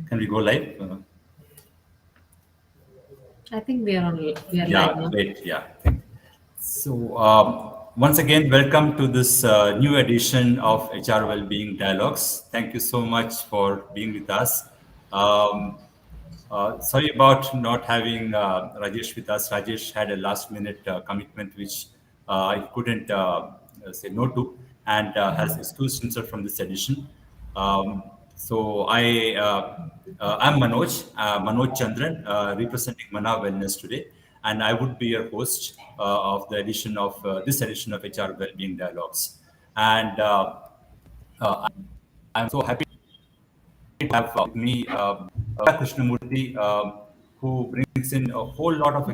Can we go live? I think we are live Yeah, now. great. Yeah. So, once again, welcome to this new edition of HR Wellbeing Dialogues. Thank you so much for being with us. Um, Sorry about not having Rajesh with us. Rajesh had a last minute commitment which he couldn't say no to and has excused himself from this edition. Um, I'm Manoj Chandran, representing Mana Wellness today, and I would be your host of the edition of this edition of HR Wellbeing Dialogues. And I'm so happy to have with me Krishnamurthy, who brings in a whole lot of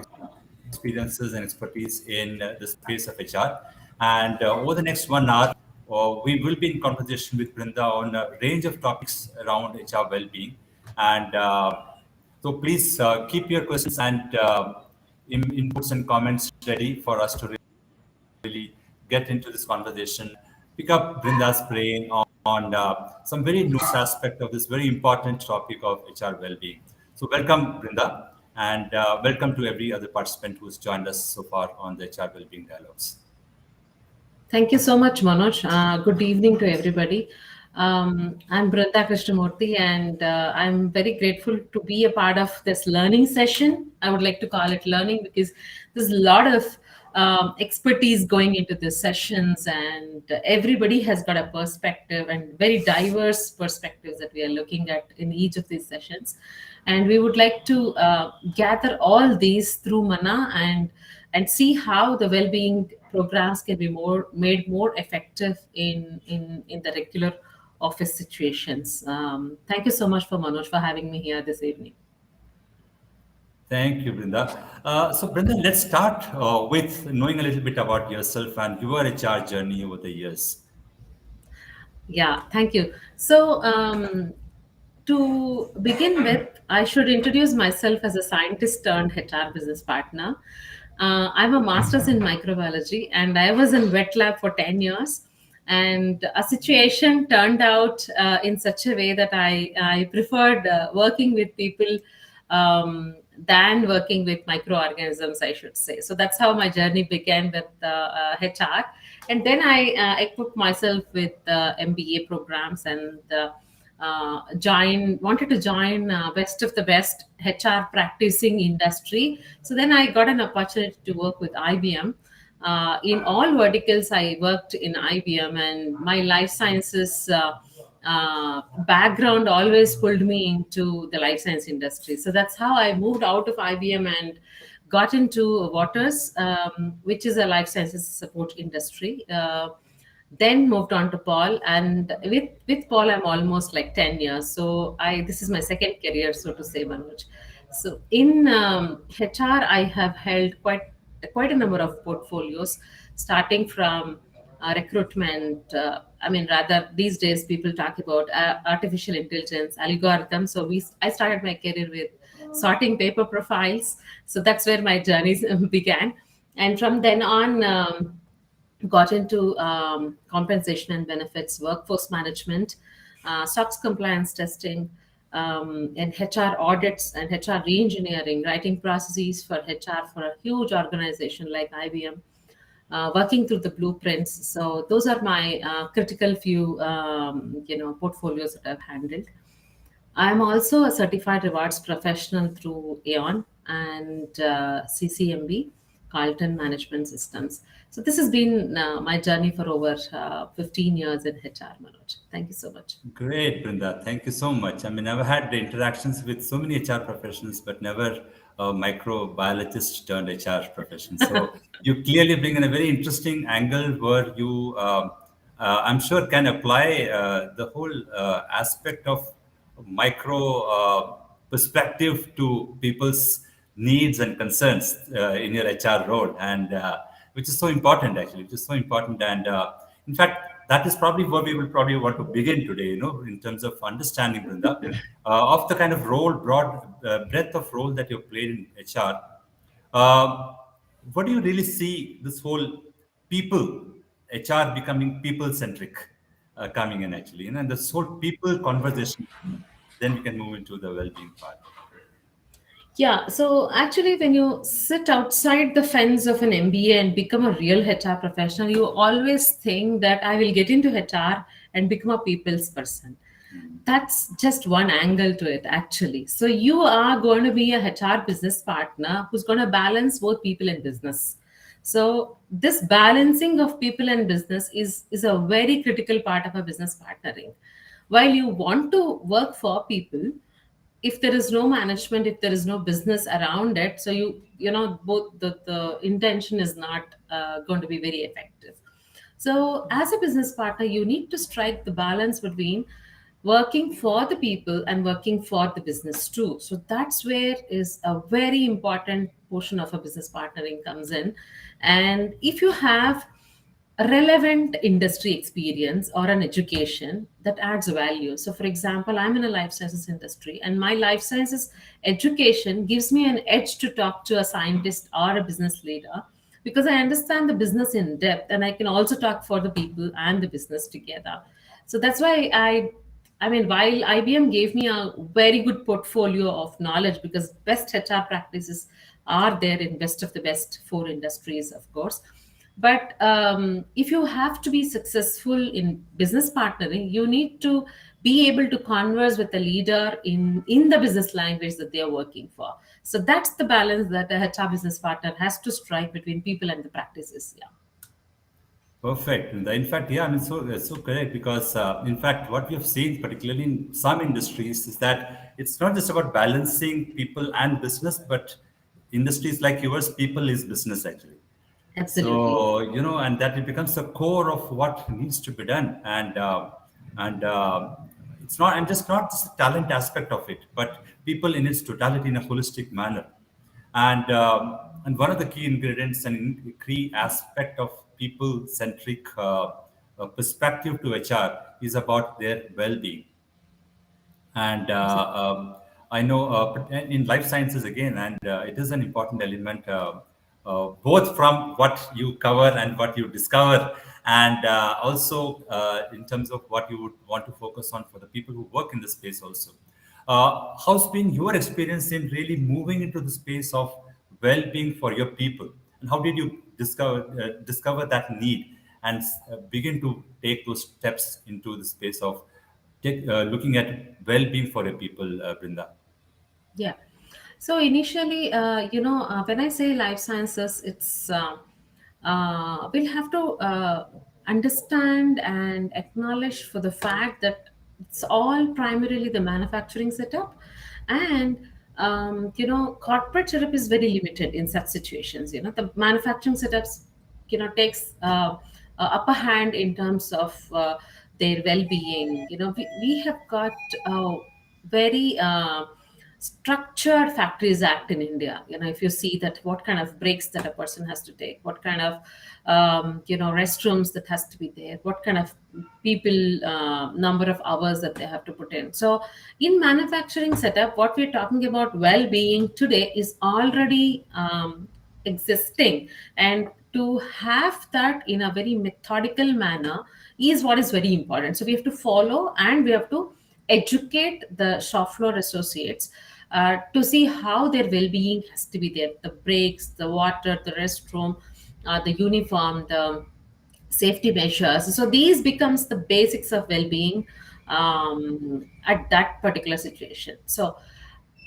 experiences and expertise in the space of HR. And over the next 1 hour, we will be in conversation with Brunda on a range of topics around HR well-being. And so please keep your questions and inputs and comments ready for us to really get into this conversation, pick up Brinda's brain on some very nuanced aspect of this very important topic of HR well-being. So welcome, Brinda, and welcome to every other participant who's joined us so far on the HR well-being dialogues. Thank you so much, Manoj. Good evening to everybody. I'm Brunda Krishnamurthy, and I'm very grateful to be a part of this learning session. I would like to call it learning because there's a lot of expertise going into these sessions, and everybody has got a perspective and very diverse perspectives that we are looking at in each of these sessions. And we would like to gather all these through Mana and see how the well-being programs can be made more effective in the regular office situations. Thank you so much for Manoj for having me here this evening. Thank you, Brinda. So, Brinda, let's start with knowing a little bit about yourself and your HR journey over the years. Yeah, thank you. So, to begin with, I should introduce myself as a scientist turned HR business partner. I'm a master's in microbiology and I was in wet lab for 10 years. And a situation turned out in such a way that I preferred working with people than working with microorganisms, I should say. So that's how my journey began with HR. And then I equipped myself with MBA programs and wanted to join best of the best HR practicing industry. So then I got an opportunity to work with IBM. In all verticals, I worked in IBM, and my life sciences background always pulled me into the life science industry. So that's how I moved out of IBM and got into Waters, which is a life sciences support industry. Then moved on to Paul, and with Paul, I'm almost like 10 years. So I this is my second career, so to say, Manoj. So in HR, I have held quite a number of portfolios, starting from recruitment. I mean, rather these days people talk about artificial intelligence, algorithms. So I started my career with sorting paper profiles. So that's where my journey began, and from then on. Got into compensation and benefits, workforce management, SOX compliance testing, and HR audits and HR reengineering, writing processes for HR for a huge organization like IBM, working through the blueprints. So those are my critical few, portfolios that I've handled. I'm also a certified rewards professional through Aon and CCMB, Carlton Management Systems. So this has been my journey for over 15 years in HR, Manoj. Thank you so much. Great, Brinda. Thank you so much. I mean, I've had the interactions with so many HR professionals, but never a microbiologist turned HR profession. So you clearly bring in a very interesting angle where you, I'm sure, can apply the whole aspect of micro perspective to people's needs and concerns in your HR role, and which is so important actually. Which is so important, and in fact, that is probably where we will probably want to begin today. You know, in terms of understanding, Brinda, of the kind of breadth of role that you've played in HR. Uh, what do you really see this whole people HR becoming people centric coming in actually, and this whole people conversation? Then we can move into the well-being part. Yeah, so actually, when you sit outside the fence of an MBA and become a real HR professional, you always think that I will get into HR and become a people's person. That's just one angle to it, actually. So, you are going to be a HR business partner who's going to balance both people and business. So, this balancing of people and business is a very critical part of a business partnering. While you want to work for people, if there is no management, if there is no business around it, so you know both the intention is not going to be very effective. So as a business partner, you need to strike the balance between working for the people and working for the business too. So that's where is a very important portion of a business partnering comes in. And if you have relevant industry experience or an education, that adds value. So for example, I'm in a life sciences industry, and my life sciences education gives me an edge to talk to a scientist or a business leader, because I understand the business in depth, and I can also talk for the people and the business together. So that's why I mean, while IBM gave me a very good portfolio of knowledge, because best HR practices are there in best of the best four industries, of course. But if you have to be successful in business partnering, you need to be able to converse with the leader in the business language that they are working for. So that's the balance that a HR business partner has to strike between people and the practices. Yeah, Perfect. And in fact, yeah, I mean, so correct because in fact, what we have seen, particularly in some industries, is that it's not just about balancing people and business, but industries like yours, people is business actually. absolutely. So and that it becomes the core of what needs to be done, and it's not and just not just the talent aspect of it, but people in its totality in a holistic manner. And one of the key ingredients and key aspect of people centric perspective to HR is about their well-being. And I know in life sciences again, and it is an important element, both from what you cover and what you discover, and also in terms of what you would want to focus on for the people who work in the space also. How's been your experience in really moving into the space of well-being for your people, and how did you discover that need and begin to take those steps into the space of looking at well-being for your people, Brinda? Yeah. So initially, when I say life sciences, it's we'll have to understand and acknowledge for the fact that it's all primarily the manufacturing setup, and corporate setup is very limited in such situations. The manufacturing setups, takes upper hand in terms of their well-being. We have got very structured factories act in India. If you see that, what kind of breaks that a person has to take, what kind of restrooms that has to be there, what kind of people number of hours that they have to put in. So in manufacturing setup, what we're talking about well-being today is already existing, and to have that in a very methodical manner is what is very important. So we have to follow, and we have to educate the shop floor associates to see how their well-being has to be there: the breaks, the water, the restroom, the uniform, the safety measures. So these becomes the basics of well-being at that particular situation. So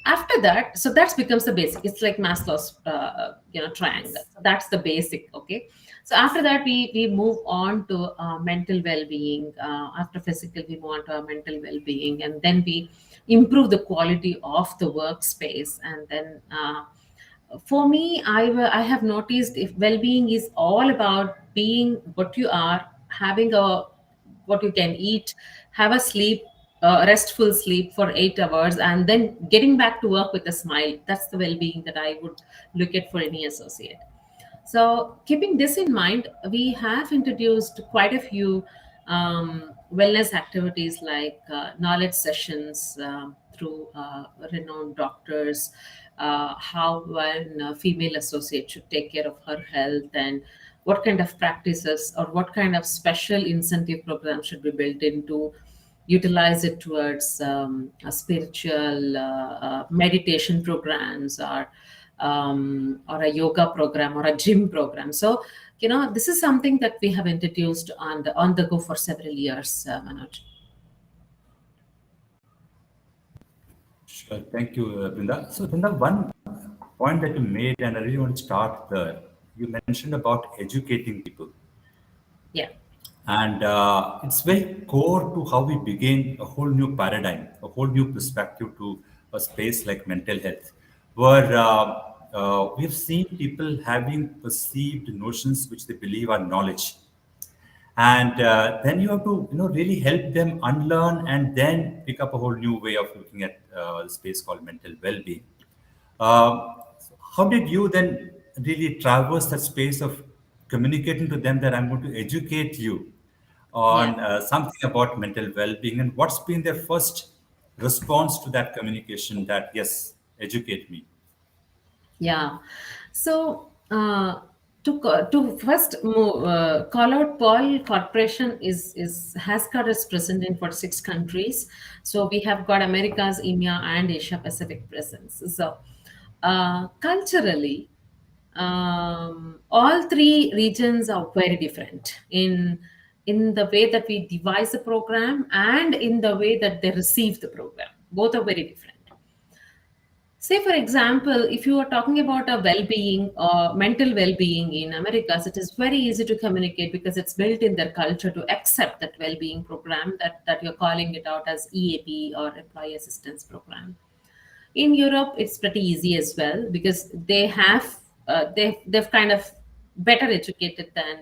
after that, so that becomes the basic. It's like Maslow's triangle. So that's the basic. Okay. So after that, we move on to mental well-being. After physical, we move on to our mental well-being, and then we improve the quality of the workspace. And then for me, I have noticed, if well-being is all about being what you are, having a what you can eat, have a sleep, restful sleep for 8 hours, and then getting back to work with a smile. That's the well-being that I would look at for any associate. So, keeping this in mind, we have introduced quite a few wellness activities like knowledge sessions through renowned doctors, how one female associate should take care of her health, and what kind of practices or what kind of special incentive program should be built into. utilize it towards a spiritual meditation programs, or a yoga program or a gym program. So, this is something that we have introduced on the go for several years, Manoj. Sure. Thank you, Brunda. So, Brunda, one point that you made, and I really want to start there. You mentioned about educating people. Yeah. And it's very core to how we begin a whole new paradigm, a whole new perspective to a space like mental health, where we've seen people having perceived notions which they believe are knowledge. And then you have to, really help them unlearn and then pick up a whole new way of looking at the space called mental well-being. Um, how did you then really traverse that space of communicating to them that I'm going to educate you Yeah. on something about mental well-being, and what's been their first response to that communication that yes, educate me? Yeah. So, to first call out, Pall Corporation is has got its presence in 46 countries. So we have got Americas, EMEA, and Asia Pacific presence. So, culturally, all three regions are very different in the way that we devise the program and in the way that they receive the program. Both are very different. Say, for example, if you are talking about a well-being or mental well-being in Americas, it is very easy to communicate because it's built in their culture to accept that well-being program that you're calling it out as EAP or employee assistance program. In Europe, it's pretty easy as well because they've kind of better educated than,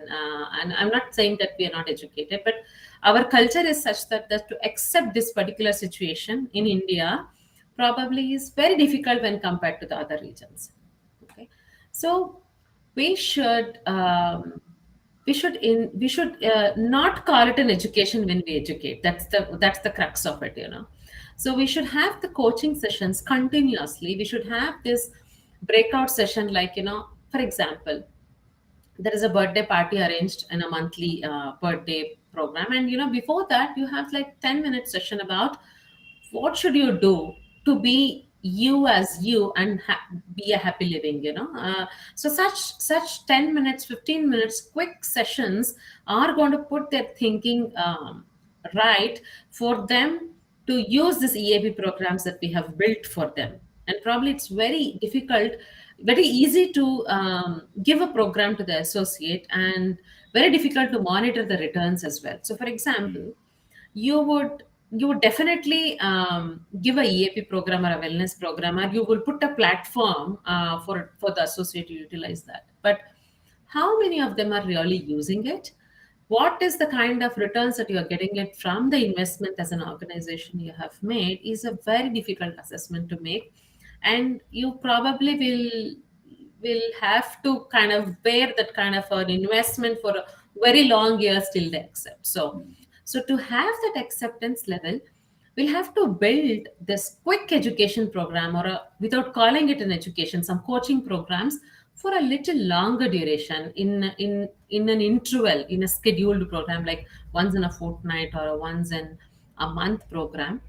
and I'm not saying that we are not educated, but our culture is such that to accept this particular situation in India probably is very difficult when compared to the other regions. Okay, so we should not call it an education when we educate. That's the crux of it. So we should have the coaching sessions continuously. We should have this breakout session, like, for example, there is a birthday party arranged in a monthly birthday program, and before that you have like 10-minute session about what should you do to be you as you and be a happy living. So such 10 minutes, 15 minutes quick sessions are going to put their thinking right for them to use these EAP programs that we have built for them. And probably it's very difficult, very easy to give a program to the associate, and very difficult to monitor the returns as well. So, for example, you would you would definitely give a EAP program or a wellness program, or you will put a platform for the associate to utilize that. But how many of them are really using it? What is the kind of returns that you are getting it from the investment as an organization you have made is a very difficult assessment to make, and you probably will have to kind of bear that kind of an investment for a very long years till they accept. So to have that acceptance level, we'll have to build this quick education program, or without calling it an education, some coaching programs for a little longer duration in an interval, in a scheduled program, like once in a fortnight or a once in a month program.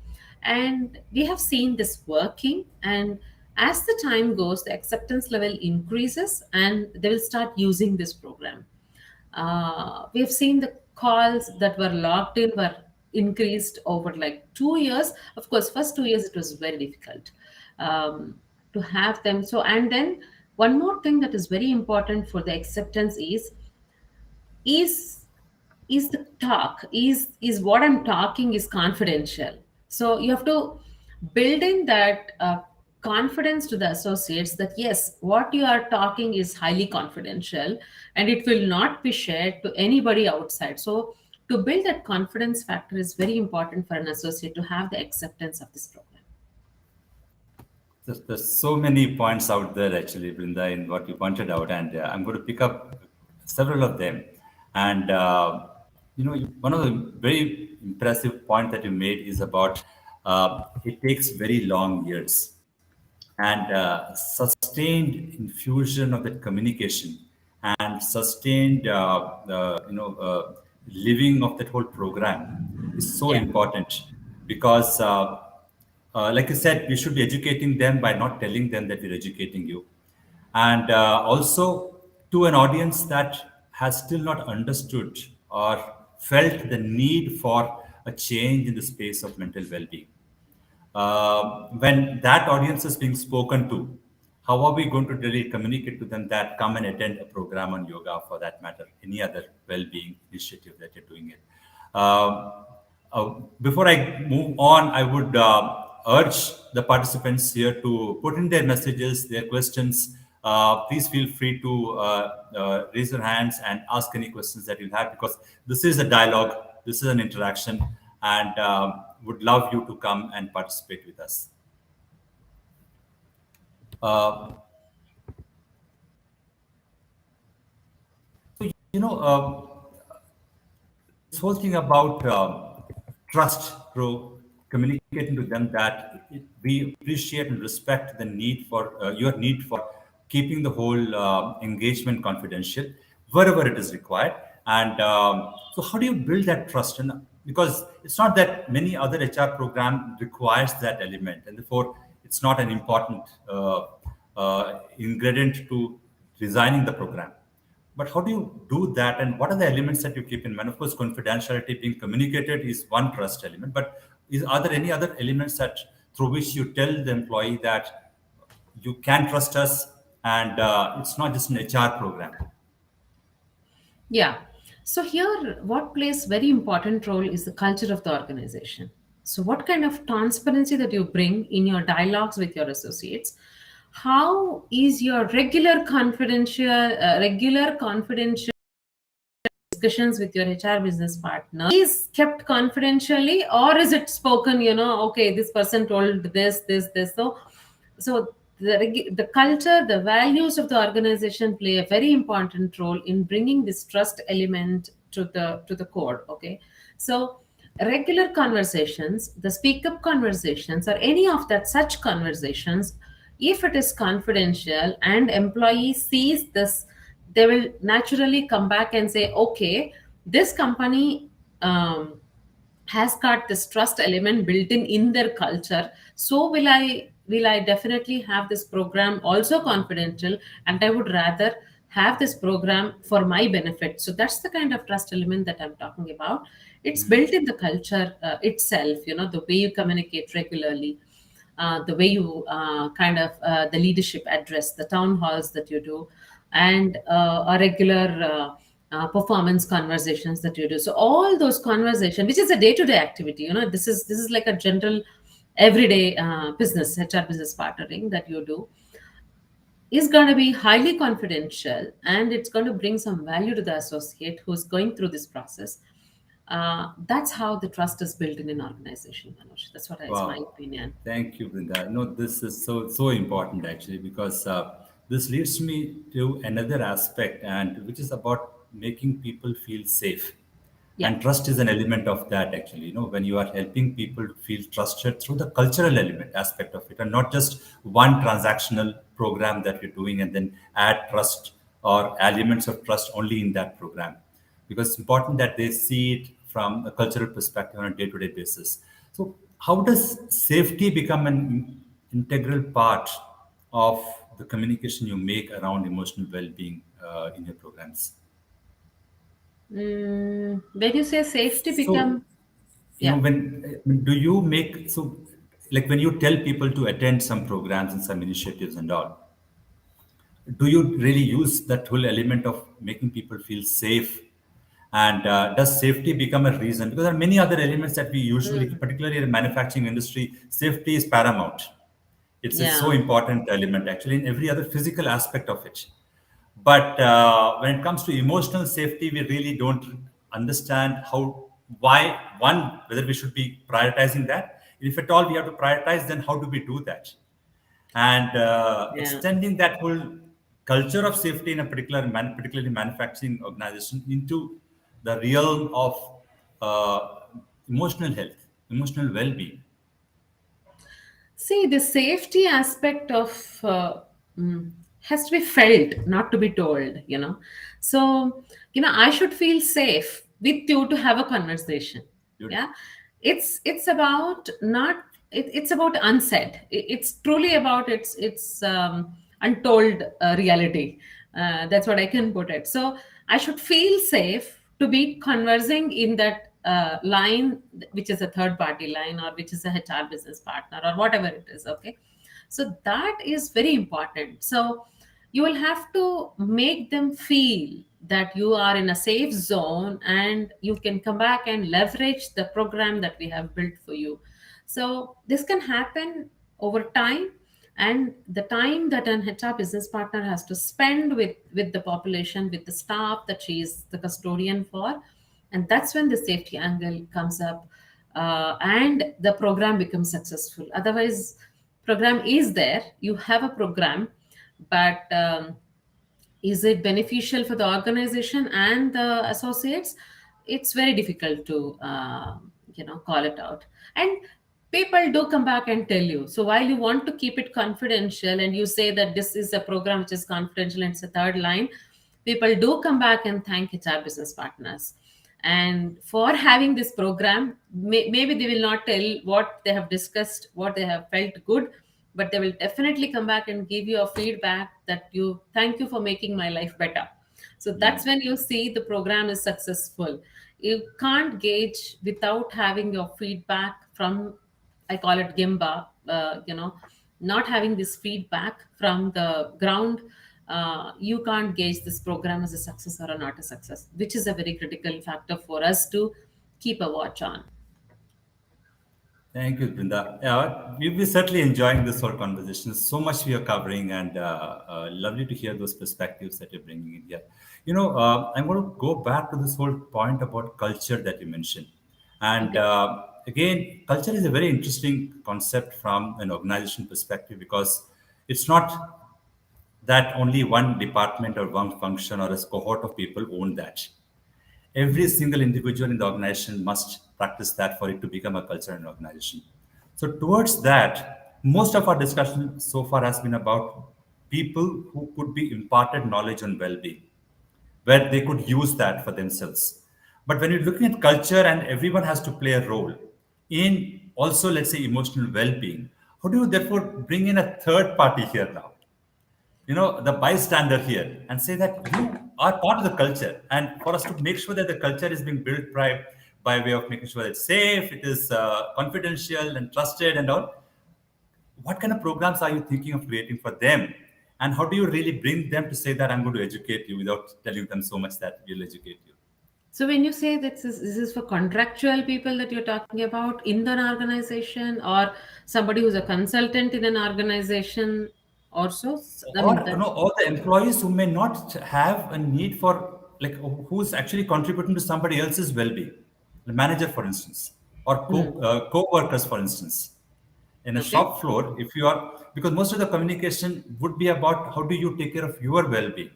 And we have seen this working, and as the time goes, the acceptance level increases and they will start using this program. We have seen the calls that were logged in were increased over like 2 years. Of course, first 2 years it was very difficult to have them. So, and then one more thing that is very important for the acceptance is is the talk, is what I'm talking is confidential. So you have to build in that confidence to the associates that yes, what you are talking is highly confidential and it will not be shared to anybody outside. So to build that confidence factor is very important for an associate to have the acceptance of this program. There's so many points out there, actually, Brinda, in what you pointed out, and I'm going to pick up several of them. And one of the very impressive point that you made is about it takes very long years and sustained infusion of that communication and sustained living of that whole program is so Yeah. important because, like I said, we should be educating them by not telling them that we're educating you. And also to an audience that has still not understood or felt the need for a change in the space of mental well-being. When that audience is being spoken to, how are we going to really communicate to them that come and attend a program on yoga, for that matter, any other well-being initiative that you're doing it? Um, Before I move on, I would urge the participants here to put in their messages, their questions. Please feel free to raise your hands and ask any questions that you have, because this is a dialogue, this is an interaction, and would love you to come and participate with us. Uh, you know, this whole thing about trust, bro, communicating to them that we appreciate and respect the need for your need for keeping the whole engagement confidential wherever it is required. And so, how do you build that trust? And because it's not that many other HR program requires that element, and therefore it's not an important ingredient to designing the program. But how do you do that, and what are the elements that you keep in mind? Of course, confidentiality being communicated is one trust element, but are there any other elements that through which you tell the employee that you can trust us, and it's not just an HR program? Yeah. So here, what plays very important role is the culture of the organization. So what kind of transparency that you bring in your dialogues with your associates? How is your regular confidential discussions with your HR business partner is kept confidentially, or is it spoken? Okay, this person told this. So the culture, the values of the organization play a very important role in bringing this trust element to the core. Okay, so regular conversations, the speak up conversations, or any of that such conversations, if it is confidential and employee sees this, they will naturally come back and say, okay, this company has got this trust element built in their culture, so will I definitely have this program also confidential, and I would rather have this program for my benefit. So that's the kind of trust element that I'm talking about. It's built in the culture itself, the way you communicate regularly, the way you kind of the leadership address, the town halls that you do, and a regular performance conversations that you do. So all those conversations, which is a day-to-day activity, this is like a general everyday business HR business partnering that you do, is going to be highly confidential, and it's going to bring some value to the associate who's going through this process. That's how the trust is built in an organization, Manoj. Is my Wow. opinion. Thank you, Brunda. No, this is so important actually, because this leads me to another aspect, and which is about making people feel safe. Yeah. And trust is an element of that actually. When you are helping people to feel trusted through the cultural element aspect of it, and not just one transactional program that you're doing and then add trust or elements of trust only in that program, because it's important that they see it from a cultural perspective on a day-to-day basis. So how does safety become an integral part of the communication you make around emotional well-being in your programs? When you say safety So, become, yeah. when do you make, so like when you tell people to attend some programs and some initiatives and all, do you really use that whole element of making people feel safe? And does safety become a reason? Because there are many other elements that we usually, Mm, particularly in the manufacturing industry, safety is paramount. It's so yeah. important element actually in every other physical aspect of it. But when it comes to emotional safety, we really don't understand why, one, whether we should be prioritizing that. If at all we have to prioritize, then how do we do that? And Yeah. extending that whole culture of safety in a particularly manufacturing organization into the realm of emotional health, emotional well-being. See, the safety aspect of has to be felt, not to be told. So, I should feel safe with you to have a conversation. Beautiful. Yeah, it's about not it's about unsaid. It's truly about it's untold reality. That's what I can put it. So I should feel safe to be conversing in that line, which is a third party line, or which is a HR business partner, or whatever it is. Okay, so that is very important. So you will have to make them feel that you are in a safe zone and you can come back and leverage the program that we have built for you. So this can happen over time, and the time that an HR business partner has to spend with the population, with the staff that she is the custodian for, and that's when the safety angle comes up, and the program becomes successful. Otherwise, program is there, you have a program, but is it beneficial for the organization and the associates? It's very difficult to call it out. And people do come back and tell you. So while you want to keep it confidential and you say that this is a program which is confidential and it's a third line, people do come back and thank HR business partners and for having this program. Maybe they will not tell what they have discussed, what they have felt good, but they will definitely come back and give you a feedback that you thank you for making my life better. So that's Mm. when you see the program is successful. You can't gauge without having your feedback from, I call it Gimba, not having this feedback from the ground. You can't gauge this program as a success or not a success, which is a very critical factor for us to keep a watch on. Thank you, Brunda. Yeah, we'll be certainly enjoying this whole conversation. So much we are covering, and lovely to hear those perspectives that you're bringing in here. I'm going to go back to this whole point about culture that you mentioned. And Okay. again, culture is a very interesting concept from an organization perspective because it's not that only one department or one function or a cohort of people own that. Every single individual in the organization must practice that for it to become a culture in an organization. So, towards that, most of our discussion so far has been about people who could be imparted knowledge on well being, where they could use that for themselves. But when you're looking at culture and everyone has to play a role in also, let's say, emotional well being, how do you therefore bring in a third party here now? The bystander here and say that you are part of the culture, and for us to make sure that the culture is being built by way of making sure it's safe, it is confidential and trusted and all. What kind of programs are you thinking of creating for them, and how do you really bring them to say that I'm going to educate you without telling them so much that we'll educate you? So when you say that this is for contractual people that you're talking about in an organization, or somebody who's a consultant in an organization also, I Or mean that. all the employees who may not have a need for, like, who's actually contributing to somebody else's well-being, the manager for instance, or Hmm. co-workers for instance, in a Okay. shop floor. If you are, because most of the communication would be about how do you take care of your well-being.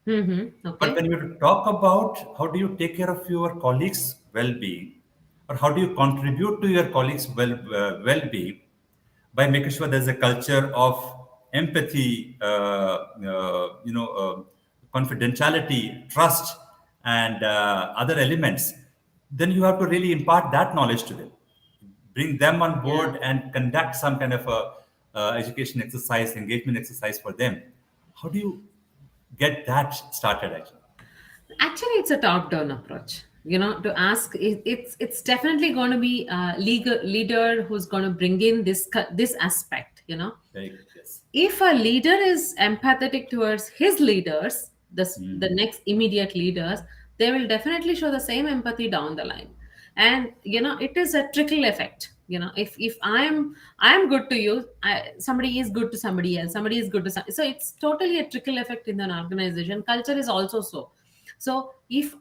Mm-hmm. But when Okay. you talk about how do you take care of your colleagues' well-being, or how do you contribute to your colleagues' well-being, by making sure there's a culture of empathy, confidentiality, trust, and other elements, then you have to really impart that knowledge to them, bring them on Yeah. board, and conduct some kind of a education exercise, engagement exercise for them. How do you get that started, actually? Actually, it's a top-down approach. To ask, it's definitely going to be a leader who's going to bring in this aspect. Very good. Yes. If a leader is empathetic towards his leaders, the Mm. next immediate leaders, they will definitely show the same empathy down the line. And it is a trickle effect. If I'm good to you, somebody is good to somebody else, somebody is good to so it's totally a trickle effect in an organization. Culture is also so if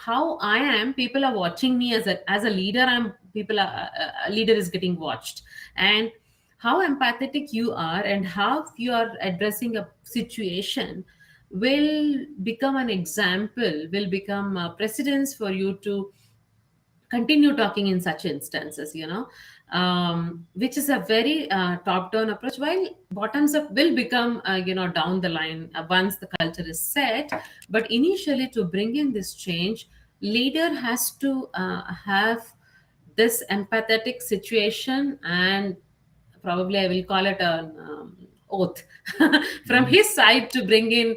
how I am, people are watching me as a leader. A leader is getting watched. And how empathetic you are and how you are addressing a situation will become an example, will become precedence for you to continue talking in such instances. Which is a very top down approach, while bottoms up will become down the line once the culture is set. But initially, to bring in this change, leader has to have this empathetic situation, and probably I will call it an oath from Mhm. his side to bring in,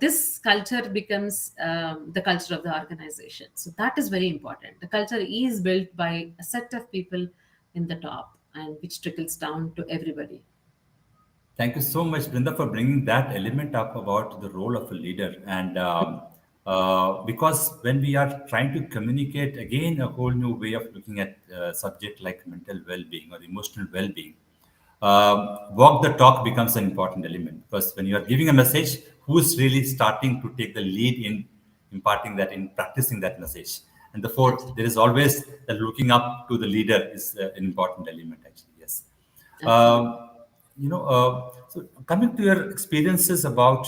this culture becomes the culture of the organization. So that is very important. The culture is built by a set of people in the top, and which trickles down to everybody. Thank you so much, Brinda, for bringing that element up about the role of a leader. And because when we are trying to communicate, again, a whole new way of looking at subject like mental well-being or emotional well-being, walk the talk becomes an important element. Because when you are giving a message, who's really starting to take the lead in imparting that, in practicing that message? And therefore, there is always the looking up to the leader is an important element, actually. Yes. Absolutely. Um, so coming to your experiences about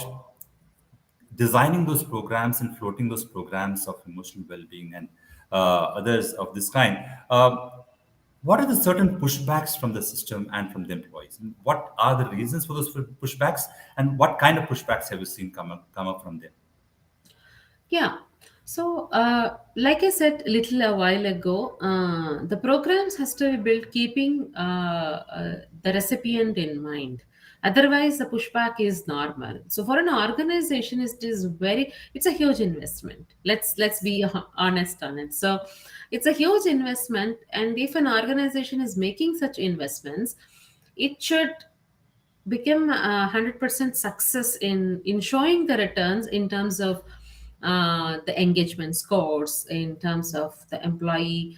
designing those programs and floating those programs of emotional well-being and others of this kind, what are the certain pushbacks from the system and from the employees? And what are the reasons for those pushbacks? And what kind of pushbacks have you seen come up from them? Yeah. So, like I said a little a while ago, the programs has to be built keeping the recipient in mind. Otherwise, the pushback is normal. So, for an organization, it's a huge investment. Let's be honest on it. So, it's a huge investment, and if an organization is making such investments, it should become a 100% success in showing the returns in terms of the engagement scores, in terms of the employee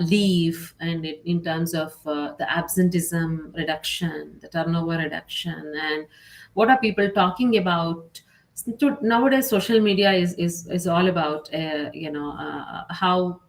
leave, and in terms of the absenteeism reduction, the turnover reduction, and what are people talking about. Nowadays social media is all about how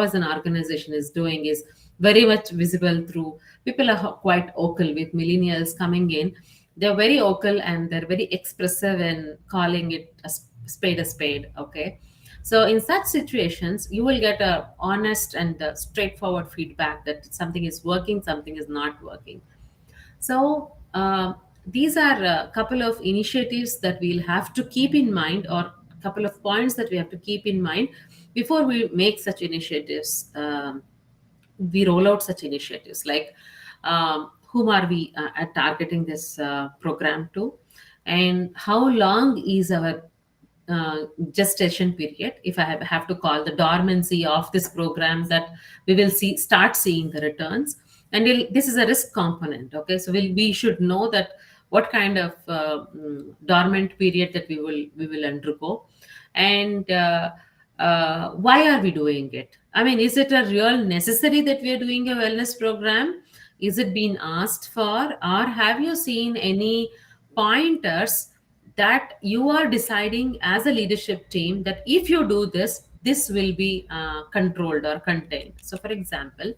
as an organization is doing is very much visible through people are quite vocal with millennials coming in. They're very vocal and they're very expressive in calling it a spade. Okay, so in such situations you will get a honest and straightforward feedback that something is working, something is not working. So these are a couple of initiatives that we'll have to keep in mind, or a couple of points that we have to keep in mind before we make such initiatives. We roll out such initiatives like whom are we targeting this program to, and how long is our gestation period, if I have to call the dormancy of this program, that we will start seeing the returns. And this is a risk component. Okay, so we should know that what kind of dormant period that we will undergo, and why are we doing it. I mean, is it a real necessary that we are doing a wellness program? Is it being asked for, or have you seen any pointers that you are deciding as a leadership team that if you do this, this will be controlled or contained? So for example,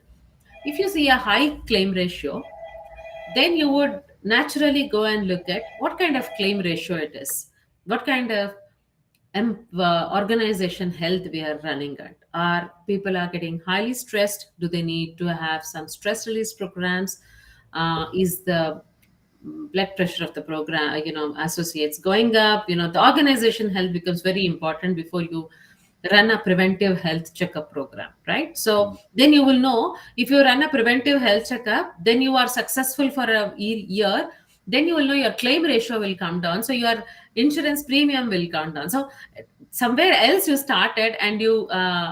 if you see a high claim ratio, then you would naturally go and look at what kind of claim ratio it is, what kind of organization health we are running at. Are people are getting highly stressed? Do they need to have some stress release programs? Is the blood pressure of the program, associates going up? The organization health becomes very important before you run a preventive health checkup program, right? So then you will know, if you run a preventive health checkup, then you are successful for a year, then you will know your claim ratio will come down, so your insurance premium will come down. So somewhere else you started and you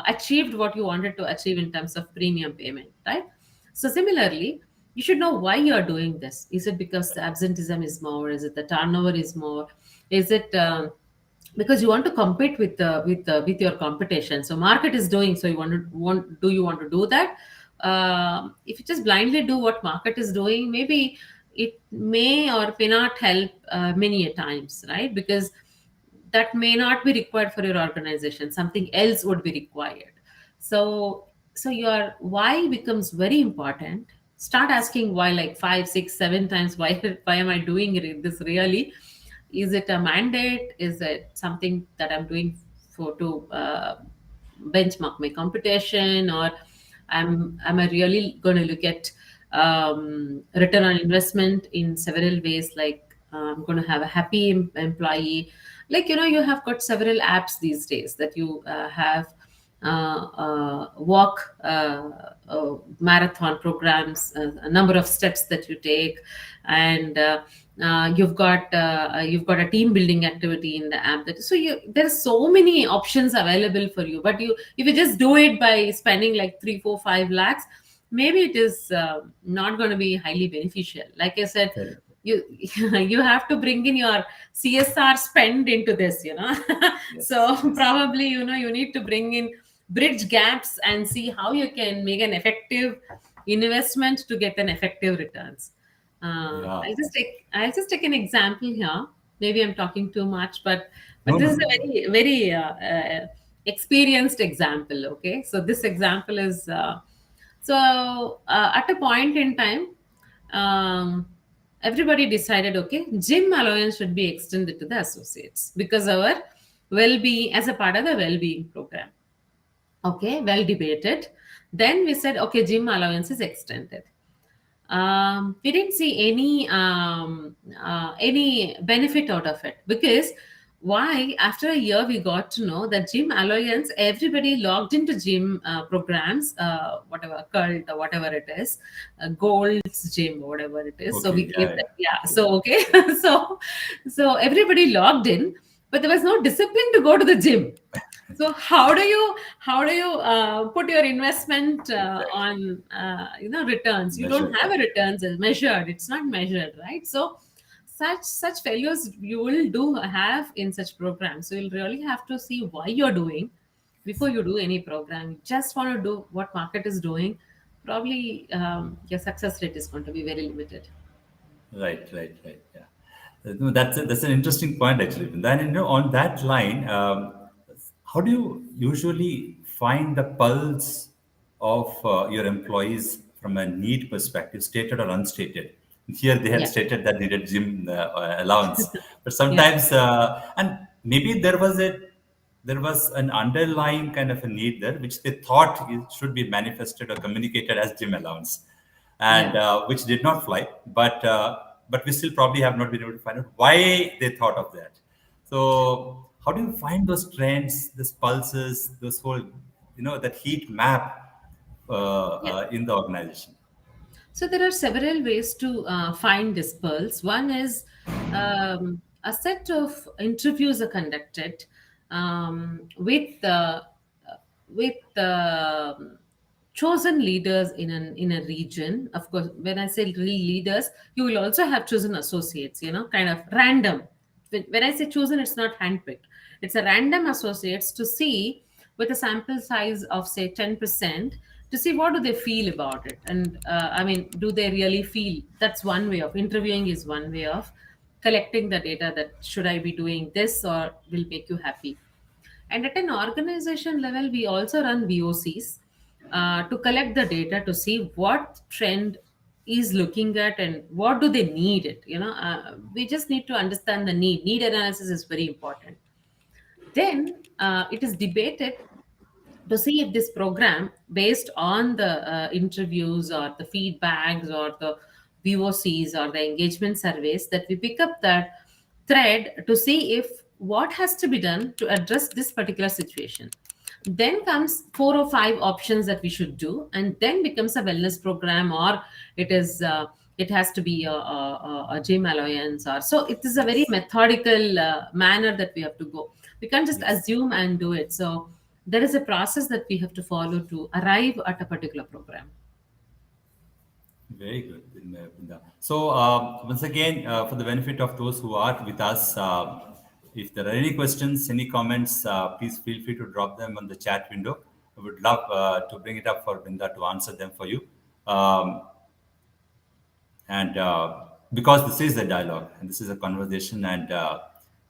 achieved what you wanted to achieve in terms of premium payment, right? So similarly, you should know why you are doing this. Is it because the absenteeism is more? Is it the turnover is more? Is it because you want to compete with your competition? So market is doing, so you want to do that. If you just blindly do what market is doing, maybe it may or may not help many a times, right? Because that may not be required for your organization, something else would be required. So your why becomes very important. Start asking why, like 5 6 7 times. Why am I doing this really? Is it a mandate? Is it something that I'm doing for to benchmark my competition? Or am I really going to look at return on investment in several ways, like I'm going to have a happy employee, Like, you have got several apps these days that you have walk marathon programs, a number of steps that you take, and you've got a team building activity in the app. That so you there's so many options available for you. But if you just do it by spending like 3 4 5 lakhs, maybe it is not going to be highly beneficial. Like I said, Correct. you you have to bring in your CSR spend into this. So Yes, yes. probably you need to bring in bridge gaps and see how you can make an effective investment to get an effective returns. Yeah. I'll just take an example here. Maybe I'm talking too much, but No, this no, is no. a very very experienced example. Okay, so this example is at a point in time, um, everybody decided, okay, gym allowance should be extended to the associates because our well-being, as a part of the well-being program. Okay, well debated. Then we said, okay, gym allowance is extended. We didn't see any benefit out of it, because why, after a year we got to know that gym alliance, everybody logged into gym programs, whatever cult or whatever it is, gold's gym or whatever it is. So we Okay, gave yeah, that, yeah. yeah, Okay. so okay. So everybody logged in, but there was no discipline to go to the gym. So how do you put your investment Exactly. on returns? You don't Measure have that. a returns as measured. It's not measured, right? So such failures you will do have in such programs. So you'll really have to see why you're doing before you do any program. You just want to do what market is doing. Probably your success rate is going to be very limited. Right, right, right. Yeah. No, that's an interesting point actually. Then on that line, how do you usually find the pulse of your employees from a need perspective, stated or unstated? Here they had Yeah, stated that they needed gym allowance, but yeah, sometimes and maybe there was an underlying kind of a need there, which they thought it should be manifested or communicated as gym allowance, and yeah. which did not fly. But we still probably have not been able to find out why they thought of that. So how do you find those trends, those pulses, those whole, that heat map Yeah. in the organization? So there are several ways to find this pearls. One is a set of interviews are conducted with chosen leaders in a region. Of course, when I say leaders, you will also have chosen associates. Kind of random. When I say chosen, it's not handpicked. It's a random associates to see, with a sample size of say 10%, to see what do they feel about it. And I mean, do they really feel? That's one way of interviewing, is one way of collecting the data, that should I be doing this or will make you happy. And at an organization level, we also run VOCs to collect the data to see what trend is looking at and what do they need it. We just need to understand the need analysis is very important. Then it is debated to see if this program, based on the interviews or the feedbacks or the VOCs or the engagement surveys, that we pick up that thread to see if what has to be done to address this particular situation. Then comes 4 or 5 options that we should do, and then becomes a wellness program, or it has to be a gym alliance, or so. It is a very Yes, methodical manner that we have to go. We can't just yes. assume and do it. So there is a process that we have to follow to arrive at a particular program. Very good, Brinda. So, once again, for the benefit of those who are with us, if there are any questions, any comments, please feel free to drop them on the chat window. I would love to bring it up for Brinda to answer them for you. Um, and because this is a dialogue and this is a conversation, and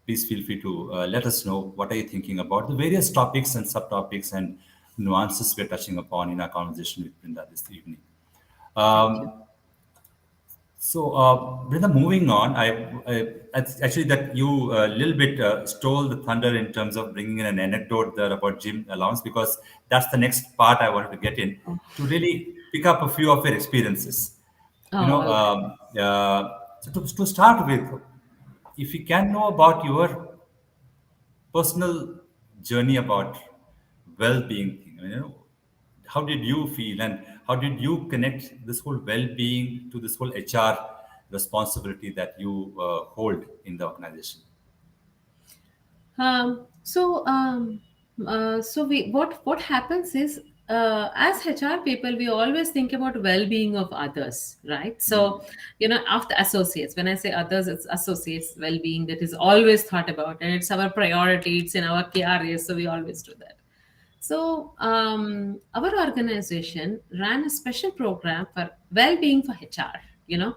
please feel free to let us know what are you thinking about the various topics and subtopics and nuances we're touching upon in our conversation with Brinda this evening. Thank you. Um, So, Brenda, moving on, actually that you a little bit stole the thunder in terms of bringing in an anecdote there about gym allowance, because that's the next part I wanted to get in, Oh, to really pick up a few of your experiences. You oh, know, all right. so to start with, if you can know about your personal journey about well-being thing. How did you feel, and how did you connect this whole well-being to this whole HR responsibility that you hold in the organization? Um, so, um, so we what happens is, as HR people, we always think about well-being of others, right? Mm. So, of the associates. When I say others, it's associates' well-being that is always thought about, and it's our priority. It's in our KRAs, so we always do that. So, our organization ran a special program for well-being for HR. You know,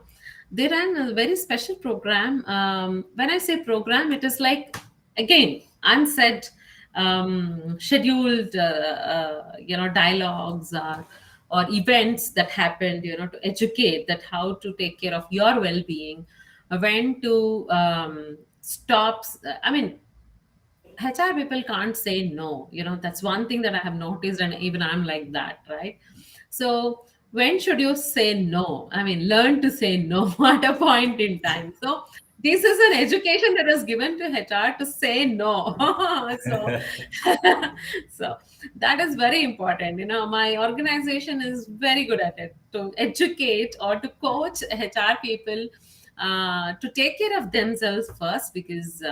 they ran a very special program. When I say program, it is like, again, unsaid, scheduled, dialogues or events that happened, to educate that how to take care of your well-being, when to stop. I mean, HR people can't say no. That's one thing that I have noticed, and even I'm like that, right? So, when should you say no? I mean, learn to say no at a point in time. So, this is an education that is given to HR to say no. So, so that is very important. My organization is very good at it, to educate or to coach HR people to take care of themselves first, because.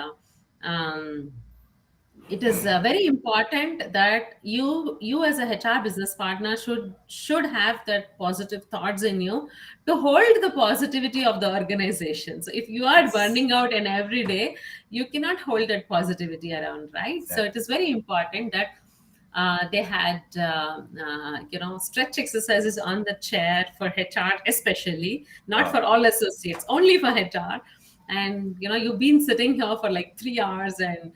It is very important that you as a HR business partner should have that positive thoughts in you to hold the positivity of the organization. So if you are Yes, burning out and every day, you cannot hold that positivity around, right? So it exactly. is very important that they had stretch exercises on the chair for HR, especially not for Wow. all associates, only for HR. And you've been sitting here for like 3 hours, and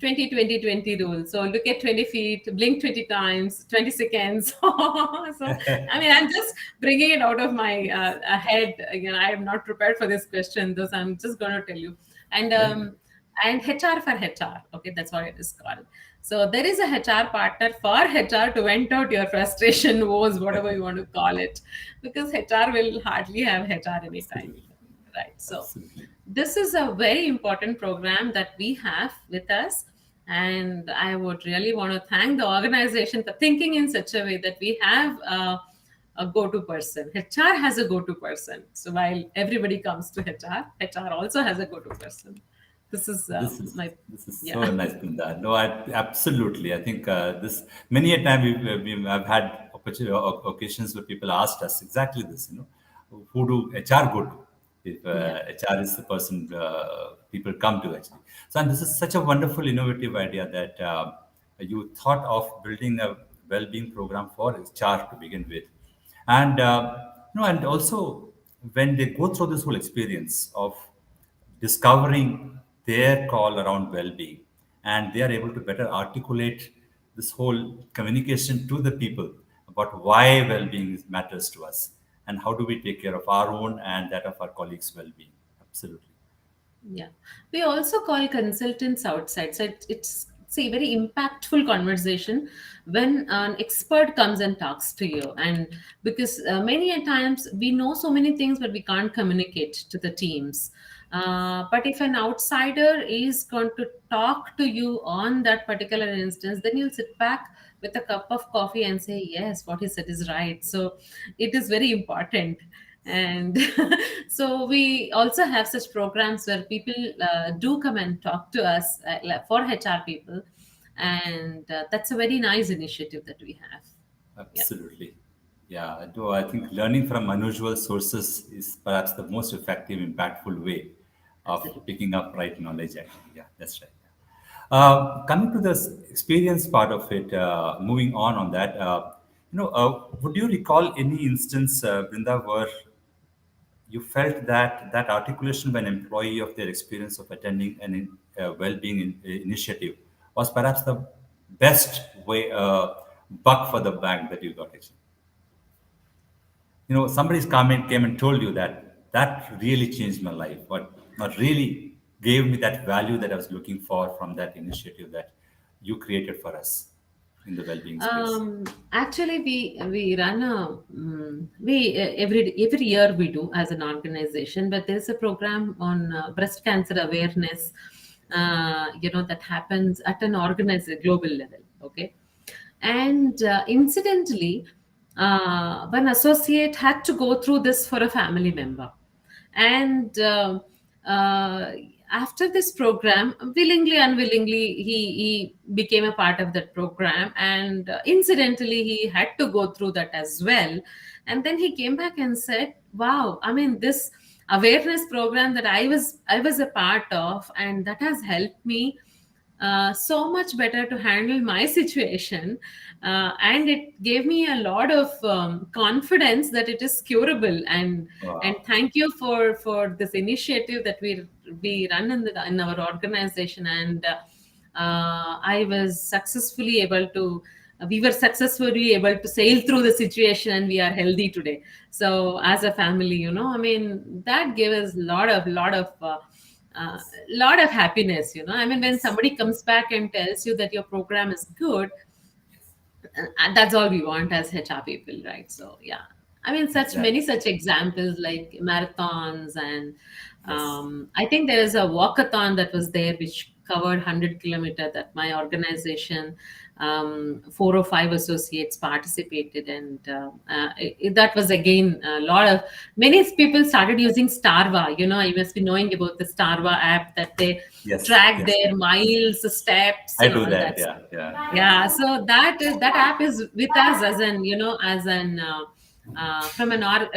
20 20 20 rule. So look at 20 feet, blink 20 times, 20 seconds. So I mean, I'm just bringing it out of my head. I am not prepared for this question, thus I'm just going to tell you. And Very good. HR for HR. Okay, that's what it is called. So there is a HR partner for HR to vent out your frustration, woes, whatever you want to call it, because HR will hardly have HR anytime, Absolutely. right? So Absolutely. this is a very important program that we have with us, and I would really want to thank the organization for thinking in such a way that we have a go-to person. HR has a go-to person. So while everybody comes to HR also has a go-to person. This is This is my this is so yeah. nice, Brunda. No, absolutely. I think this many a time we have had occasions where people asked us exactly this. Who do HR go to if Yeah. HR is the person people come to actually. So, and this is such a wonderful, innovative idea that you thought of building a well-being program for HR to begin with, and and also when they go through this whole experience of discovering their call around well-being, and they are able to better articulate this whole communication to the people about why well-being matters to us, and how do we take care of our own and that of our colleagues well-being. Absolutely. Yeah. We also call consultants outside. So it's a very impactful conversation when an expert comes and talks to you. And because many a times we know so many things, but we can't communicate to the teams. But if an outsider is going to talk to you on that particular instance, then you'll sit back with a cup of coffee and say, yes, what he said is right. So it is very important. And so we also have such programs where people do come and talk to us, like for HR people, and that's a very nice initiative that we have. Yeah, Absolutely. Yeah, though I think learning from unusual sources is perhaps the most effective, impactful way of absolutely. picking up right knowledge, actually. Yeah, that's right. Coming to this experience part of it, moving on that, would you recall any instance, Brinda, where you felt that that articulation by an employee of their experience of attending an well-being initiative was perhaps the best way, buck for the bank that you got actually? Somebody's comment came and told you that that really changed my life, but really gave me that value that I was looking for from that initiative that you created for us in the well-being space. Actually, we run a we every year we do as an organization, but there's a program on breast cancer awareness that happens at an organized global level. Okay. And incidentally, one associate had to go through this for a family member. And uh, after this program, willingly, unwillingly, he became a part of that program. And incidentally, he had to go through that as well. And then he came back and said, wow, I mean, this awareness program that I was a part of, and that has helped me so much better to handle my situation, and it gave me a lot of confidence that it is curable. And Wow. thank you for this initiative that we run in our organization. And I was successfully able to we were successfully able to sail through the situation, and we are healthy today. So as a family, I mean, that gave us uh, lot of happiness. I mean, when Yes. somebody comes back and tells you that your program is good, that's all we want as HR people, right? So yeah, I mean, such many Exactly. such examples like marathons. And Yes. I think there is a walkathon that was there which covered 100 kilometer that my organization, 4 or 5 associates participated. And that was again a lot of many people started using Starva. You must be knowing about the Starva app, that they Yes. track Yes. their miles, steps, I and do all that. that. Yeah. Yeah. Yeah, so that app is with us as an from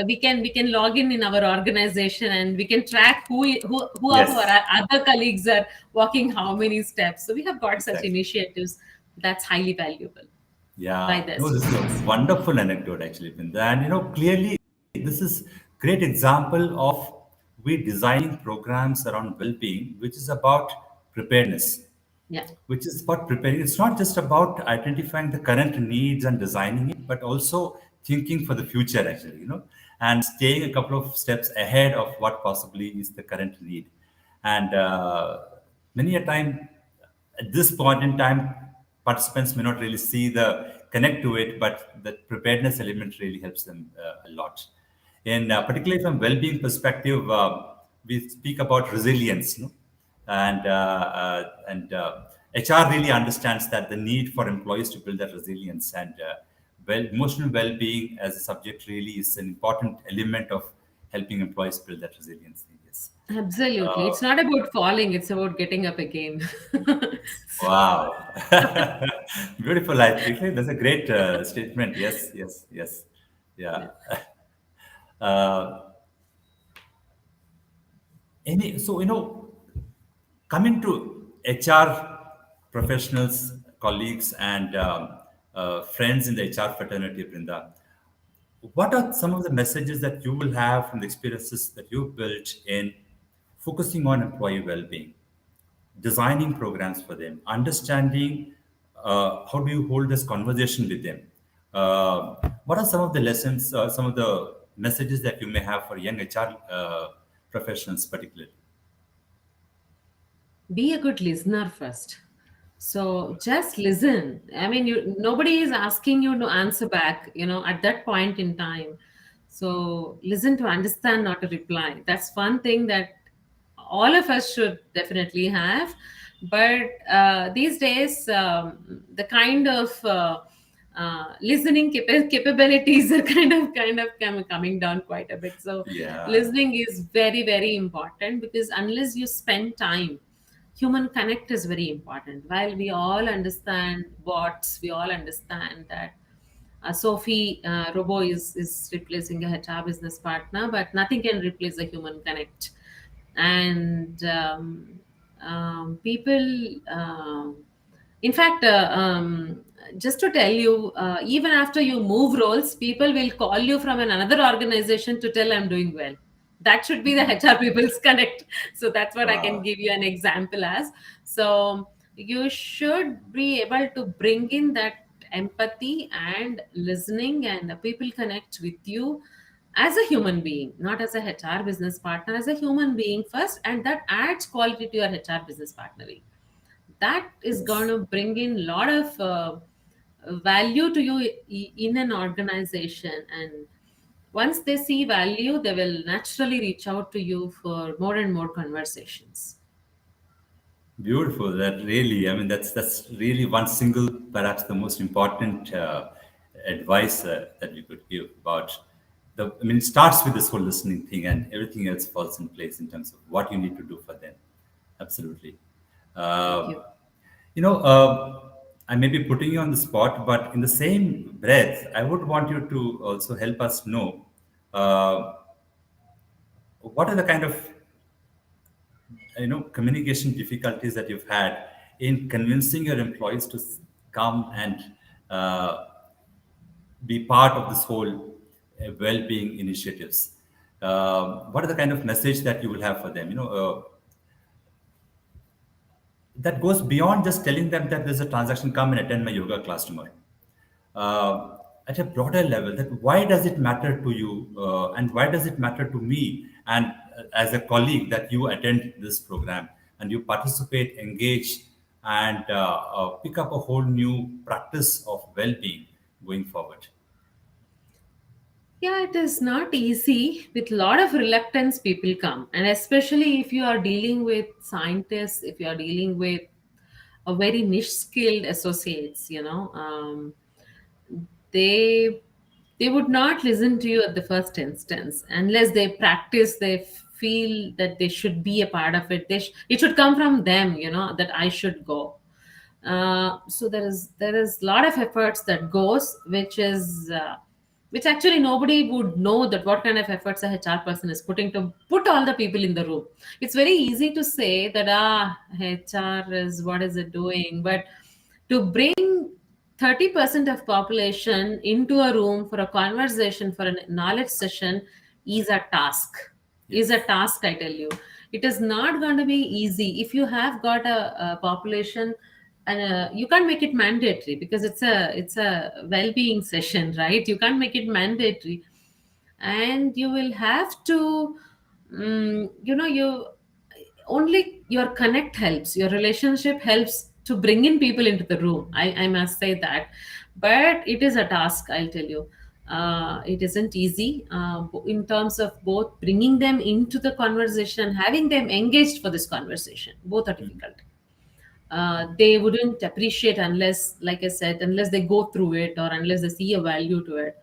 we can log in our organization, and we can track who of our Yes. other colleagues are walking how many steps. So we have got such Exactly. initiatives that's highly valuable by Yeah, the no, this is a associates. wonderful anecdote actually, Binda. And clearly this is great example of we designing programs around well-being, which is about preparedness, Yeah, which is about preparing. It's not just about identifying the current needs and designing it, but also thinking for the future actually, and staying a couple of steps ahead of what possibly is the current need. And many a time at this point in time, participants may not really see the connect to it, but the preparedness element really helps them a lot. And particularly from well-being perspective, we speak about resilience, and HR really understands that the need for employees to build that resilience, and emotional well-being as a subject really is an important element of helping employees build that resilience. Yes. absolutely. Uh, It's not about falling; it's about getting up again. Wow. Beautiful. I think that's a great statement. Yes, yes, yes. Yeah. Yeah. Uh, so, coming to HR professionals, colleagues, and friends in the HR fraternity, Brinda, what are some of the messages that you will have from the experiences that you've built in focusing on employee well-being? Designing programs for them, understanding how do you hold this conversation with them. What are some of the lessons, some of the messages that you may have for young HR professionals, particularly? Be a good listener first. So just listen. I mean, nobody is asking you to answer back, at that point in time. So listen to understand, not to reply. That's one thing that all of us should definitely have. But these days, the kind of listening capabilities are kind of coming down quite a bit. So Yeah. listening is very, very important, because unless you spend time, human connect is very important. While we all understand bots, we all understand that Sophie robo is replacing a HR business partner, but nothing can replace a human connect. And people, in fact, just to tell you, even after you move roles, people will call you from another organization to tell I'm doing well. That should be the HR people's connect. So that's what I can Wow. give you an example as. So you should be able to bring in that empathy and listening, and the people connect with you as a human being, not as a HR business partner, as a human being first, and that adds quality to your HR business partnering. That is going Yes. to bring in a lot of value to you in an organization. And once they see value, they will naturally reach out to you for more and more conversations. Beautiful. That really, I mean, that's really one single, perhaps the most important advice that you could give about the. I mean, it starts with this whole listening thing, and everything else falls in place in terms of what you need to do for them. Absolutely. Thank Uh, you. you know, I may be putting you on the spot, but in the same breath, I would want you to also help us know uh, what are the kind of communication difficulties that you've had in convincing your employees to come and uh, be part of this whole well-being initiatives. What are the kind of message that you will have for them, that goes beyond just telling them that there's a transaction, come and attend my yoga class tomorrow, at a broader level, that why does it matter to you, and why does it matter to me, and as a colleague, that you attend this program and you participate, engage, and pick up a whole new practice of well-being going forward. Yeah, it is not easy. With a lot of reluctance, people come, and especially if you are dealing with scientists, if you are dealing with a very niche skilled associates, they they would not listen to you at the first instance unless they practice, they feel that they should be a part of it. It should come from them, that I should go. So there is a lot of efforts that goes, which actually nobody would know that what kind of efforts a HR person is putting to put all the people in the room. It's very easy to say that HR is, what is it doing, but to bring 30% of population into a room for a conversation, for a knowledge session, is a task. Is a Yes. task, I tell you. It is not going to be easy if you have got a population, and you can't make it mandatory because it's a well-being session, right? You can't make it mandatory, and you will have to, you only your connect helps, your relationship helps to bring in people into the room. I must say that, but it is a task, I'll tell you. It isn't easy, in terms of both bringing them into the conversation, having them engaged for this conversation. Both are difficult. They wouldn't appreciate unless, like I said, unless they go through it or unless they see a value to it.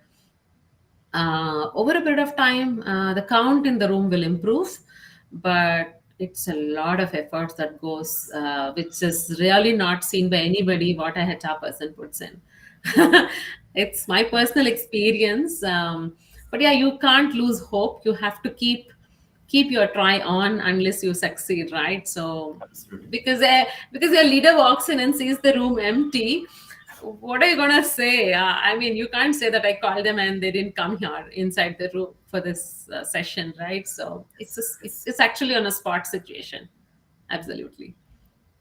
Over a period of time, the count in the room will improve, but it's a lot of efforts that goes, which is really not seen by anybody what a HR person puts in. It's my personal experience, but yeah, you can't lose hope. You have to keep your try on unless you succeed, right? So Absolutely. because your leader walks in and sees the room empty, what are you gonna say? I mean, you can't say that I called them and they didn't come here inside the room for this session, right? So it's actually on a spot situation. Absolutely.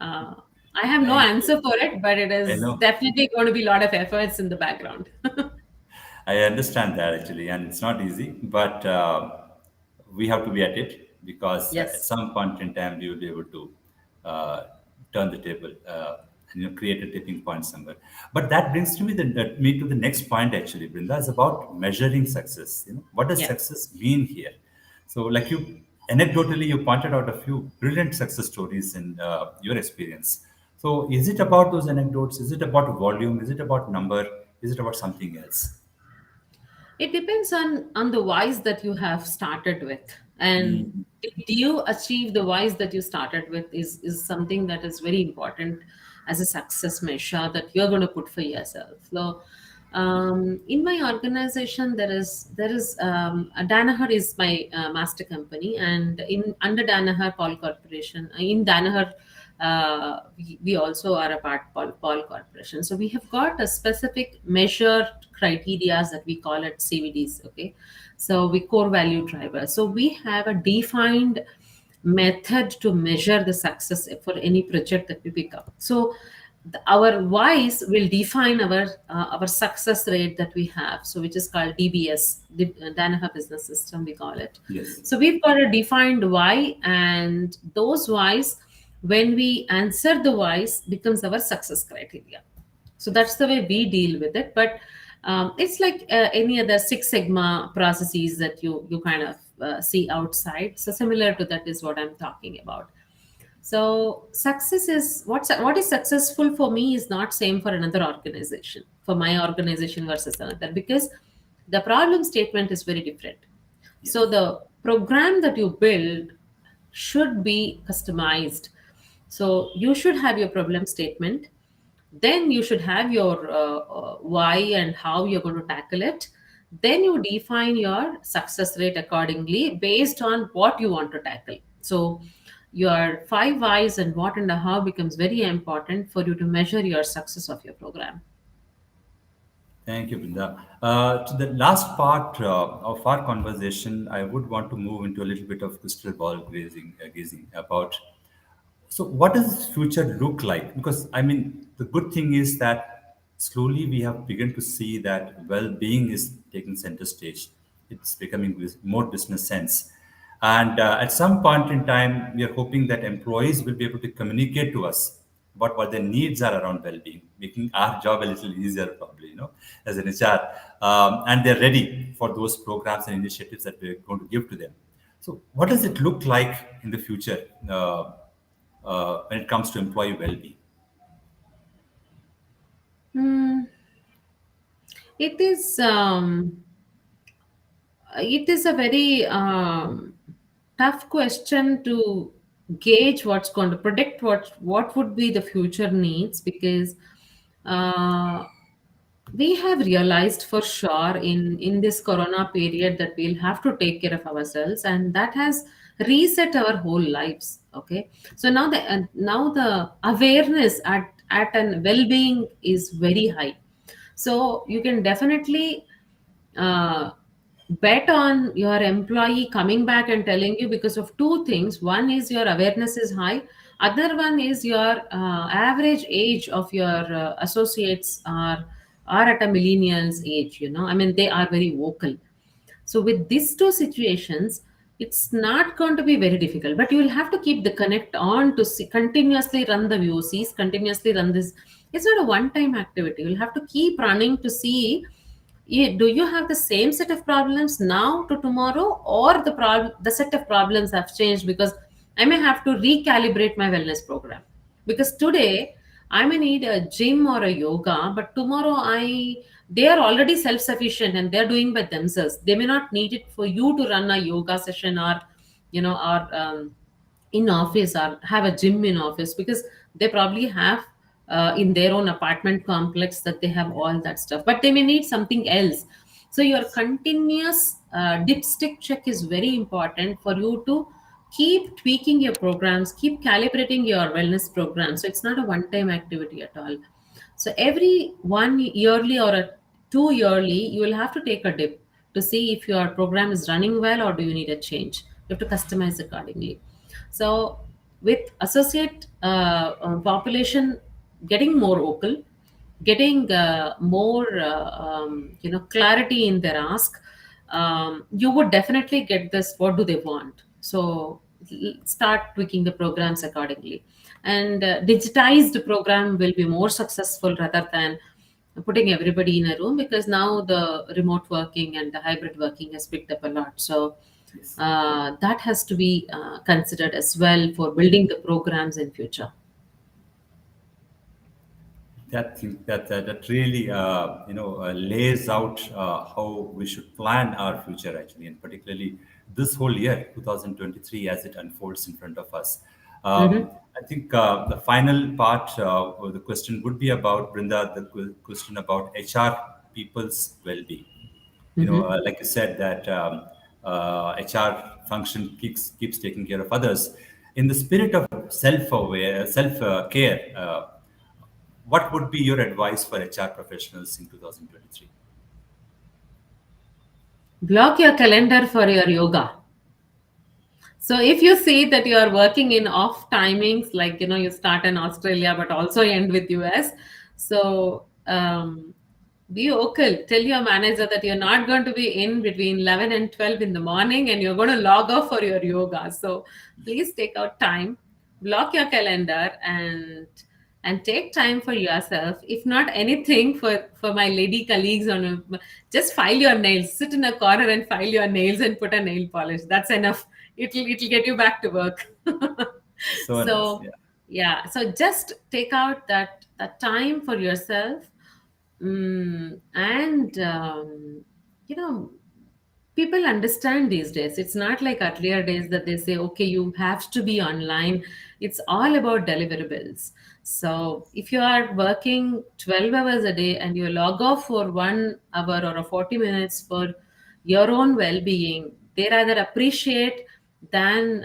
Uh, I have no Thank you. answer for it, but it I is know. definitely going to be a lot of efforts in the background. I understand that actually, and it's not easy, but we have to be at it because at Yes. some point in time we will be able to uh, turn the table, and create a tipping point somewhere. But that brings to me to the next point actually, Brinda, is about measuring success. What does Yeah. success mean here? So, like you anecdotally, you pointed out a few brilliant success stories in your experience. So, is it about those anecdotes? Is it about volume? Is it about number? Is it about something else? It depends on the whys that you have started with, and Mm. did you achieve the whys that you started with is something that is very important as a success measure that you're going to put for yourself. So, in my organization, there is Danaher is my master company, and in under Danaher Pall Corporation, in Danaher, we also are a part Pall Corporation. So we have got a specific measure criteria that we call it CVDs. Okay, so we core value drivers. So we have a defined method to measure the success for any project that we pick up. So our whys will define our success rate that we have, so which is called DBS, the Danaher Business System, we call it. Yes. So we've got a defined why, and those whys, when we answer the whys, becomes our success criteria. So that's Yes. the way we deal with it. But it's like any other Six Sigma processes that you kind of see outside. So similar to that is what I'm talking about. So success is what is successful for me is not same for another organization, for my organization versus another, because the problem statement is very different. So Yes. the program that you build should be customized. So you should have your problem statement, then you should have your why and how you're going to tackle it. Then you define your success rate accordingly based on what you want to tackle. So your five whys and what and the how becomes very important for you to measure your success of your program. Thank you, Brunda. To the last part of our conversation, I would want to move into a little bit of crystal ball gazing about. So, what does this future look like? Because I mean, the good thing is that slowly we have begun to see that well-being is taking center stage. It's becoming with more business sense, and at some point in time, we are hoping that employees will be able to communicate to us what their needs are around well-being, making our job a little easier, probably, as an HR, and they're ready for those programs and initiatives that we're going to give to them. So, what does it look like in the future? When it comes to employee well-being. Hmm, it is a very tough question to gauge what's going to predict what would be the future needs, because uh, we have realized for sure in this corona period that we'll have to take care of ourselves, and that has reset our whole lives. Okay, so now the awareness at an well-being is very high. So you can definitely uh, bet on your employee coming back and telling you, because of two things. One is your awareness is high, other one is your average age of your associates are at a millennials age, I mean, they are very vocal. So with these two situations, it's not going to be very difficult, but you will have to keep the connect on to see, continuously run the VOCs, continuously run this. It's not a one-time activity. You'll have to keep running to see, do you have the same set of problems now to tomorrow, or the set of problems have changed, because I may have to recalibrate my wellness program. Because today I may need a gym or a yoga, but tomorrow they are already self sufficient and they're doing by themselves. They may not need it for you to run a yoga session, or in office, or have a gym in office, because they probably have in their own apartment complex that they have all that stuff, but they may need something else. So your continuous dipstick check is very important for you to keep tweaking your programs, keep calibrating your wellness program. So it's not a one time activity at all. So every 1 yearly or a 2 yearly, you will have to take a dip to see if your program is running well or do you need a change. You have to customize accordingly. So with associate population getting more vocal, getting more clarity in their ask, you would definitely get this. What do they want? So start tweaking the programs accordingly, and digitized program will be more successful rather than putting everybody in a room, because now the remote working and the hybrid working has picked up a lot. So Yes. that has to be considered as well for building the programs in future. That really lays out how we should plan our future, actually, and particularly this whole year 2023 as it unfolds in front of us. Mm-hmm. I think the final part of the question would be about, Brinda, the question about HR people's well-being. Mm-hmm. Like you said, that HR function keeps taking care of others. In the spirit of self-aware, self-care, what would be your advice for HR professionals in 2023? Block your calendar for your yoga. So if you see that you are working in off timings, like you start in Australia but also end with US, so be vocal. Tell your manager that you're not going to be in between 11 and 12 in the morning, and you're going to log off for your yoga. So please take out time, block your calendar, and take time for yourself. If not anything, for my lady colleagues, just file your nails. Sit in a corner and file your nails and put a nail polish. That's enough. It'll get you back to work. So nice. So yeah, so just take out that time for yourself. And you know, people understand these days. It's not like earlier days that they say, okay, you have to be online. It's all about deliverables. So if you are working 12 hours a day and you log off for 1 hour or a 40 minutes for your own well-being, they rather appreciate than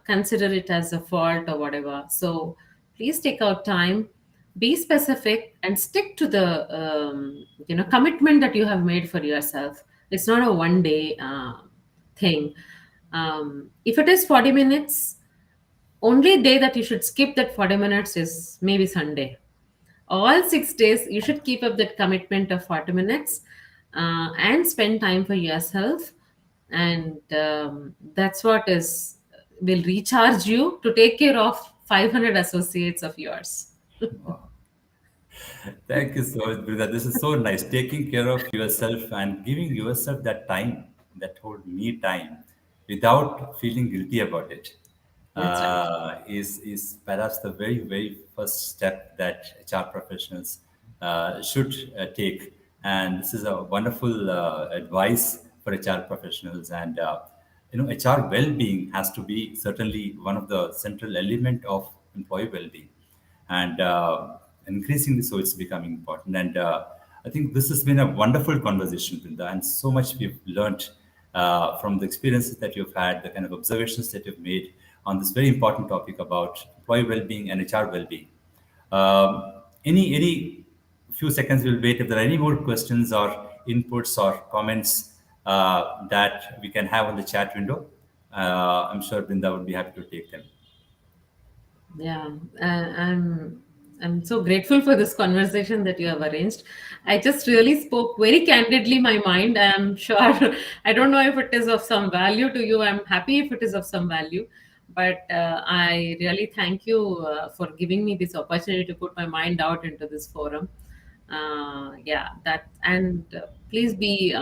consider it as a fault or whatever. So please take out time, be specific, and stick to the commitment that you have made for yourself. It's not a one day thing. If it is 40 minutes, only day that you should skip that 40 minutes is maybe Sunday. All 6 days you should keep up that commitment of 40 minutes, and spend time for yourself. And that's what is will recharge you to take care of 500 associates of yours. Wow. Thank you so much, Brunda. This is so nice. Taking care of yourself and giving yourself that time, that whole me time, without feeling guilty about it, That's right. is perhaps the very first step that HR professionals should take. And this is a wonderful advice for HR professionals. And HR well-being has to be certainly one of the central element of employee well-being, and increasingly so it's becoming important. And I think this has been a wonderful conversation, Brinda, and so much we've learned from the experiences that you've had, the kind of observations that you've made on this very important topic about employee well-being and HR well-being. Any few seconds we'll wait if there are any more questions or inputs or comments that we can have on the chat window. I'm sure Brinda would be happy to take them. Yeah, I'm so grateful for this conversation that you have arranged. I just really spoke very candidly my mind. I'm sure I don't know if it is of some value to you. I'm happy if it is of some value, but I really thank you for giving me this opportunity to put my mind out into this forum. Yeah, that and please be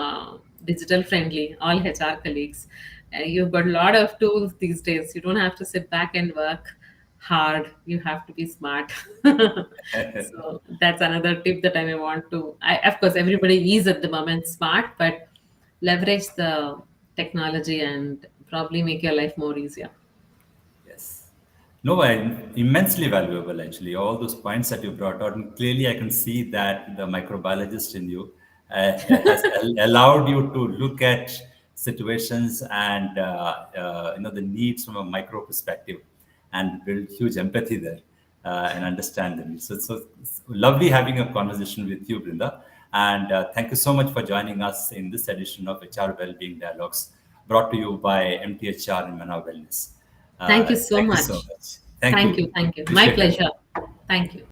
digital friendly, all HR colleagues. You've got a lot of tools these days. You don't have to sit back and work hard. You have to be smart. So that's another tip that I may want to. Of course, everybody is at the moment smart, but leverage the technology and probably make your life more easier. Yes. No, immensely valuable actually. All those points that you brought out, and clearly I can see that the microbiologist in you has allowed you to look at situations and the needs from a micro perspective, and build huge empathy there and understand them. So it's lovely having a conversation with you, Brinda. And thank you so much for joining us in this edition of HR Wellbeing Dialogues, brought to you by MTHR and Mana Wellness. Thank you so Thank you so much. much. Thank Thank you. you. Thank you. My Appreciate it. pleasure. Thank you.